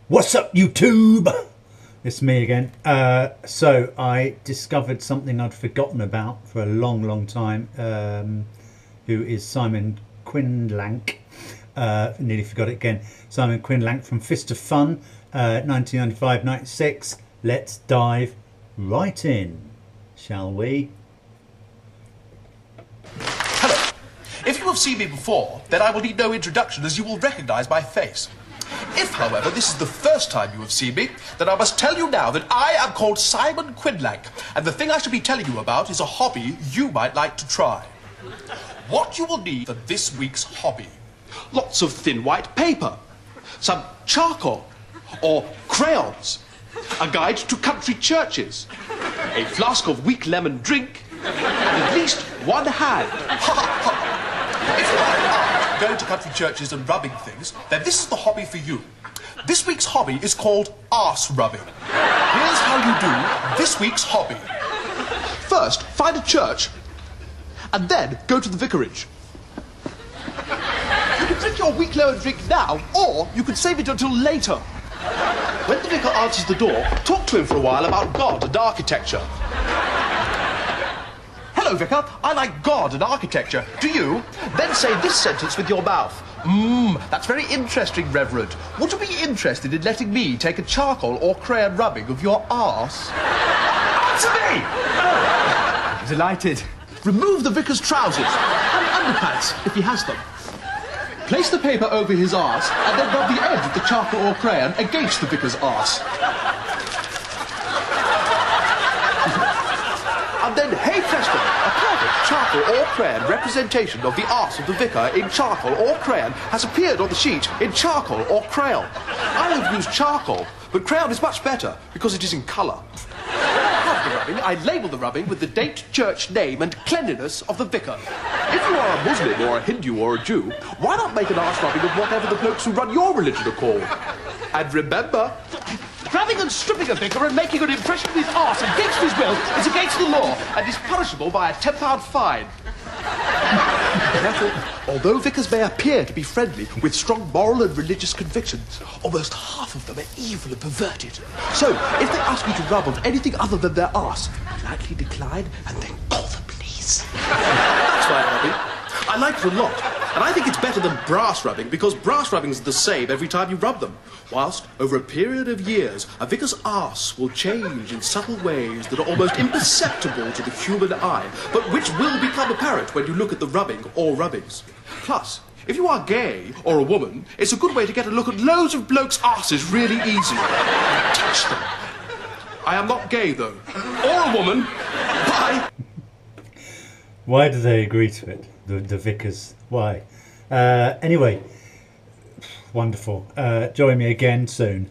What's up, YouTube? It's me again. So I discovered something I'd forgotten about for a long time, who is Simon Quinlank. Nearly forgot it again. Simon Quinlank from Fist of Fun, 1995-96. Let's dive right in, shall we? Hello. If you have seen me before, then I will need no introduction, as you will recognise my face. If, however, this is the first time you have seen me, then I must tell you now that I am called Simon Quinlank, and the thing I shall be telling you about is a hobby you might like to try. What you will need for this week's hobby: lots of thin white paper, some charcoal or crayons, a guide to country churches, a flask of weak lemon drink, and at least one hand. If you are going to country churches and rubbing things, then this is the hobby for you. This week's hobby is called arse rubbing. Here's how you do this week's hobby. First, find a church, and then go to the vicarage. You can drink your weak lemon drink now, or you can save it until later. When the vicar answers the door, talk to him for a while about God and architecture. Hello, Vicar. I like God and architecture. Do you? Then say this sentence with your mouth. That's very interesting, Reverend. Would you be interested in letting me take a charcoal or crayon rubbing of your arse? Answer me! Delighted. Remove the vicar's trousers and underpants, if he has them. Place the paper over his arse and then rub the edge of the charcoal or crayon against the vicar's arse. And then, hey presto, a perfect charcoal or crayon representation of the arse of the vicar in charcoal or crayon has appeared on the sheet in charcoal or crayon. I have used charcoal, but crayon is much better because it is in colour. After the rubbing, I label the rubbing with the date, church, name and cleanliness of the vicar. If you are a Muslim or a Hindu or a Jew, why not make an arse rubbing of whatever the blokes who run your religion are called? And remember, grabbing and stripping a vicar and making an impression of his arse against his will is against the law and is punishable by a £10 fine. Therefore, although vicars may appear to be friendly with strong moral and religious convictions, almost half of them are evil and perverted. So, if they ask you to rub of anything other than their arse, politely decline and then call the police. That's my hobby. I like it a lot, and I think it's better than brass rubbing because brass rubbing is the same every time you rub them. Whilst, over a period of years, a vicar's arse will change in subtle ways that are almost imperceptible to the human eye, but which will become apparent when you look at the rubbing or rubbings. Plus, if you are gay or a woman, it's a good way to get a look at loads of blokes' arses really easy. Touch them. I am not gay, though. Or a woman. Bye. Why do they agree to it? The vicars. Why? Anyway, wonderful. Join me again soon.